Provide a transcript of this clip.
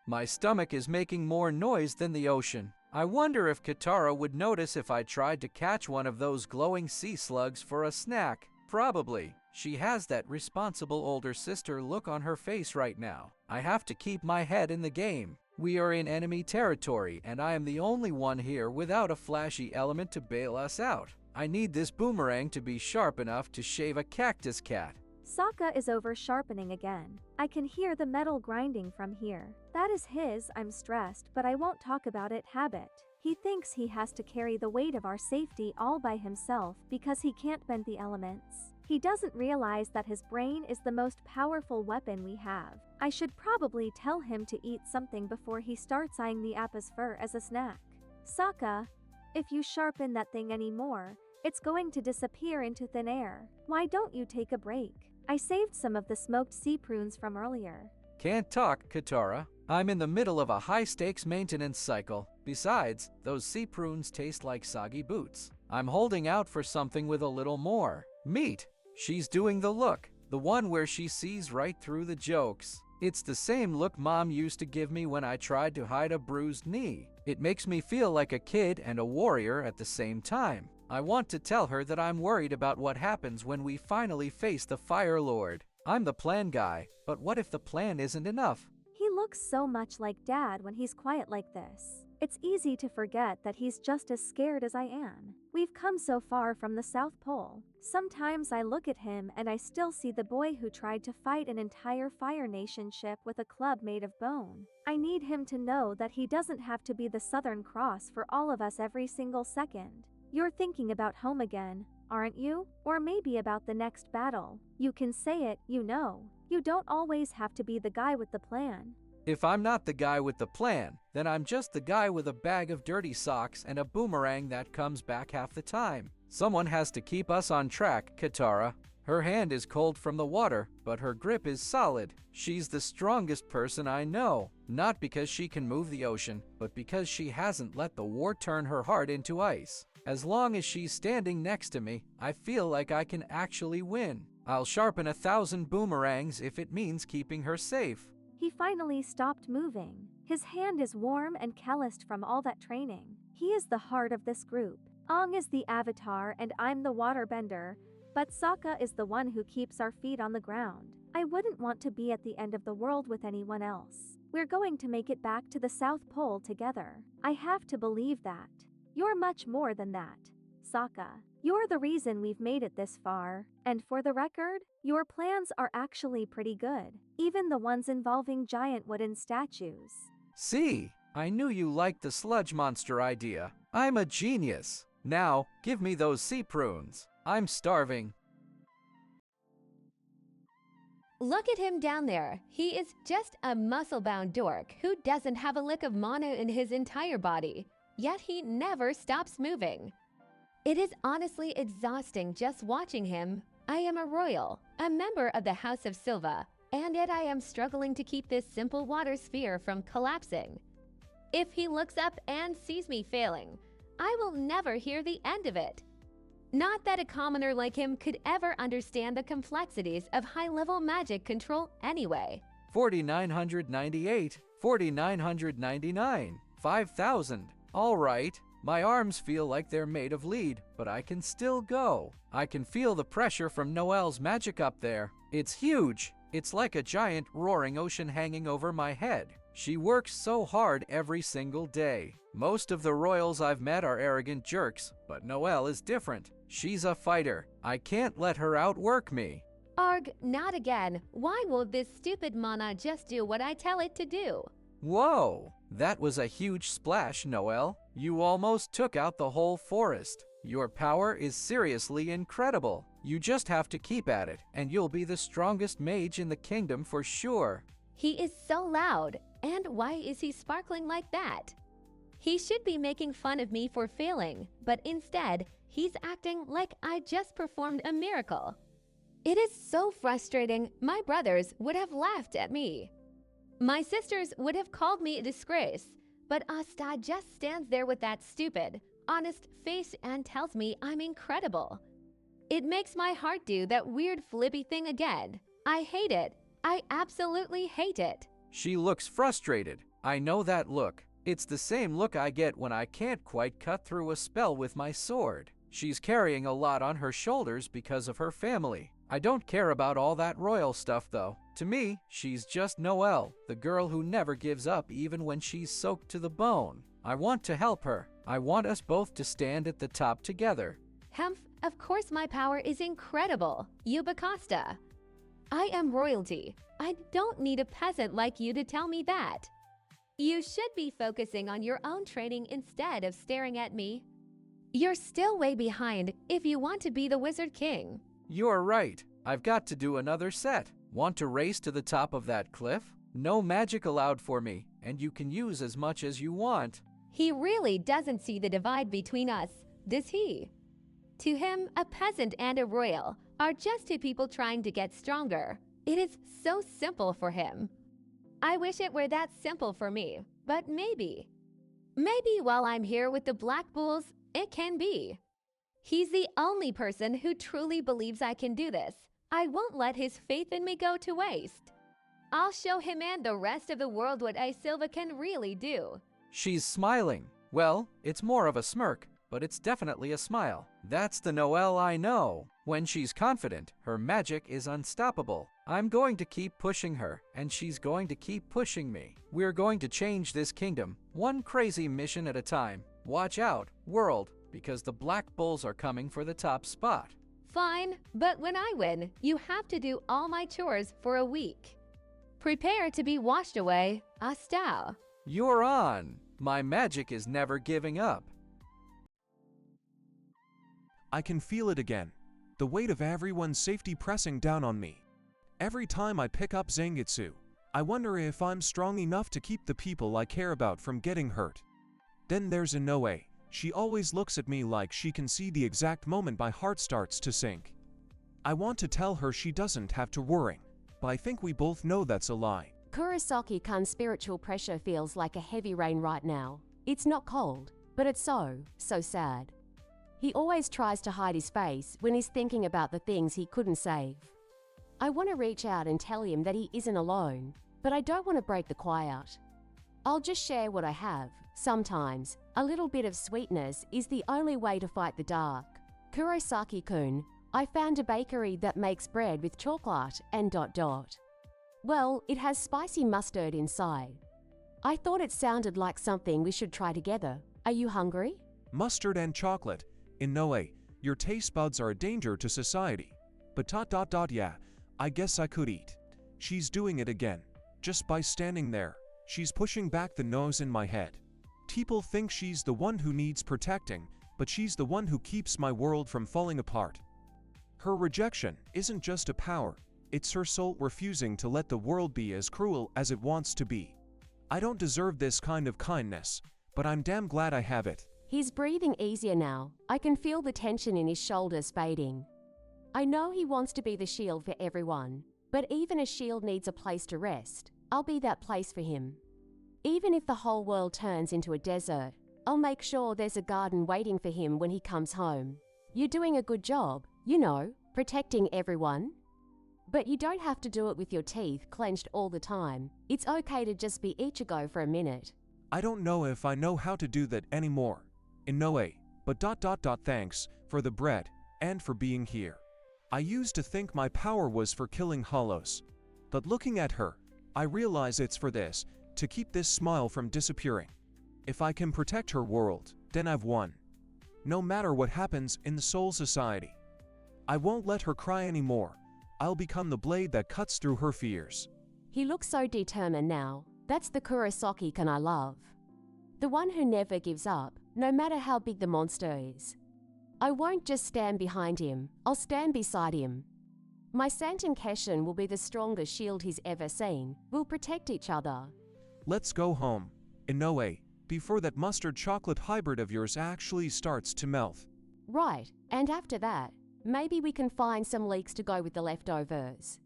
My stomach is making more noise than the ocean. I wonder if Katara would notice if I tried to catch one of those glowing sea slugs for a snack. Probably. She has that responsible older sister look on her face right now. I have to keep my head in the game. We are in enemy territory, and I am the only one here without a flashy element to bail us out. I need this boomerang to be sharp enough to shave a cactus cat. Sokka is over sharpening again. I can hear the metal grinding from here. That is his I'm stressed but I won't talk about it habit. He thinks he has to carry the weight of our safety all by himself because he can't bend the elements. He doesn't realize that his brain is the most powerful weapon we have. I should probably tell him to eat something before he starts eyeing the appa's fur as a snack. Sokka, if you sharpen that thing anymore, it's going to disappear into thin air. Why don't you take a break? I saved some of the smoked sea prunes from earlier. Can't talk, Katara. I'm in the middle of a high-stakes maintenance cycle. Besides, those sea prunes taste like soggy boots. I'm holding out for something with a little more meat. She's doing the look, the one where she sees right through the jokes. It's the same look Mom used to give me when I tried to hide a bruised knee. It makes me feel like a kid and a warrior at the same time. I want to tell her that I'm worried about what happens when we finally face the Fire Lord. I'm the plan guy, but what if the plan isn't enough? He looks so much like Dad when he's quiet like this. It's easy to forget that he's just as scared as I am. We've come so far from the South Pole. Sometimes I look at him and I still see the boy who tried to fight an entire Fire Nation ship with a club made of bone. I need him to know that he doesn't have to be the Southern Cross for all of us every single second. You're thinking about home again, aren't you? Or maybe about the next battle. You can say it, you know. You don't always have to be the guy with the plan. If I'm not the guy with the plan, then I'm just the guy with a bag of dirty socks and a boomerang that comes back half the time. Someone has to keep us on track, Katara. Her hand is cold from the water, but her grip is solid. She's the strongest person I know, not because she can move the ocean, but because she hasn't let the war turn her heart into ice. As long as she's standing next to me, I feel like I can actually win. I'll sharpen 1,000 boomerangs if it means keeping her safe. He finally stopped moving. His hand is warm and calloused from all that training. He is the heart of this group. Aang is the avatar and I'm the waterbender, but Sokka is the one who keeps our feet on the ground. I wouldn't want to be at the end of the world with anyone else. We're going to make it back to the South Pole together. I have to believe that. You're much more than that, Sokka. You're the reason we've made it this far, and for the record, your plans are actually pretty good, even the ones involving giant wooden statues. See, I knew you liked the sludge monster idea. I'm a genius. Now, give me those sea prunes. I'm starving. Look at him down there. He is just a muscle-bound dork who doesn't have a lick of mana in his entire body, yet he never stops moving. It is honestly exhausting just watching him. I am a royal, a member of the House of Silva, and yet I am struggling to keep this simple water sphere from collapsing. If he looks up and sees me failing, I will never hear the end of it. Not that a commoner like him could ever understand the complexities of high-level magic control anyway. 4,998, 4,999, 5,000. All right. My arms feel like they're made of lead, but I can still go. I can feel the pressure from Noelle's magic up there. It's huge. It's like a giant roaring ocean hanging over my head. She works so hard every single day. Most of the royals I've met are arrogant jerks, but Noelle is different. She's a fighter. I can't let her outwork me. Arg, not again. Why will this stupid mana just do what I tell it to do? Whoa, that was a huge splash, Noelle. You almost took out the whole forest. Your power is seriously incredible. You just have to keep at it, and you'll be the strongest mage in the kingdom for sure. He is so loud, and why is he sparkling like that? He should be making fun of me for failing, but instead, he's acting like I just performed a miracle. It is so frustrating. My brothers would have laughed at me. My sisters would have called me a disgrace, but Asta just stands there with that stupid, honest face and tells me I'm incredible. It makes my heart do that weird flippy thing again. I hate it. I absolutely hate it. She looks frustrated. I know that look. It's the same look I get when I can't quite cut through a spell with my sword. She's carrying a lot on her shoulders because of her family. I don't care about all that royal stuff though. To me, she's just Noelle, the girl who never gives up even when she's soaked to the bone. I want to help her. I want us both to stand at the top together. Humph, of course my power is incredible. Yuba Costa. I am royalty. I don't need a peasant like you to tell me that. You should be focusing on your own training instead of staring at me. You're still way behind if you want to be the Wizard King. You're right. I've got to do another set. Want to race to the top of that cliff? No magic allowed for me, and you can use as much as you want. He really doesn't see the divide between us, does he? To him, a peasant and a royal are just two people trying to get stronger. It is so simple for him. I wish it were that simple for me, but maybe. Maybe while I'm here with the Black Bulls, it can be. He's the only person who truly believes I can do this. I won't let his faith in me go to waste. I'll show him and the rest of the world what Silva can really do. She's smiling. Well, it's more of a smirk, but it's definitely a smile. That's the Noelle I know. When she's confident, her magic is unstoppable. I'm going to keep pushing her, and she's going to keep pushing me. We're going to change this kingdom, one crazy mission at a time. Watch out, world, because the Black Bulls are coming for the top spot. Fine, but when I win, you have to do all my chores for a week. Prepare to be washed away, Astau. You're on. My magic is never giving up. I can feel it again. The weight of everyone's safety pressing down on me. Every time I pick up Zangetsu, I wonder if I'm strong enough to keep the people I care about from getting hurt. Then there's Inoue. She always looks at me like she can see the exact moment my heart starts to sink. I want to tell her she doesn't have to worry, but I think we both know that's a lie. Kurosaki-kun's spiritual pressure feels like a heavy rain right now. It's not cold, but it's so sad. He always tries to hide his face when he's thinking about the things he couldn't save. I want to reach out and tell him that he isn't alone, but I don't want to break the quiet. I'll just share what I have. Sometimes, a little bit of sweetness is the only way to fight the dark. Kurosaki-kun, I found a bakery that makes bread with chocolate and ... Well, it has spicy mustard inside. I thought it sounded like something we should try together. Are you hungry? Mustard and chocolate. Inoue, your taste buds are a danger to society. But ... yeah, I guess I could eat. She's doing it again. Just by standing there, she's pushing back the nose in my head. People think she's the one who needs protecting, but she's the one who keeps my world from falling apart. Her rejection isn't just a power, it's her soul refusing to let the world be as cruel as it wants to be. I don't deserve this kind of kindness, but I'm damn glad I have it. He's breathing easier now. I can feel the tension in his shoulders fading. I know he wants to be the shield for everyone, but even a shield needs a place to rest. I'll be that place for him. Even if the whole world turns into a desert, I'll make sure there's a garden waiting for him when he comes home. You're doing a good job, protecting everyone. But you don't have to do it with your teeth clenched all the time. It's okay to just be Ichigo for a minute. I don't know if I know how to do that anymore. Inoue, but ... thanks for the bread and for being here. I used to think my power was for killing hollows. But looking at her, I realize it's for this, to keep this smile from disappearing. If I can protect her world, then I've won. No matter what happens in the Soul Society. I won't let her cry anymore. I'll become the blade that cuts through her fears. He looks so determined now. That's the Kurosaki-kun I love. The one who never gives up, no matter how big the monster is. I won't just stand behind him, I'll stand beside him. My Santen Keshin will be the strongest shield he's ever seen. We'll protect each other. Let's go home, Inoue, before that mustard chocolate hybrid of yours actually starts to melt. Right, and after that, maybe we can find some leeks to go with the leftovers.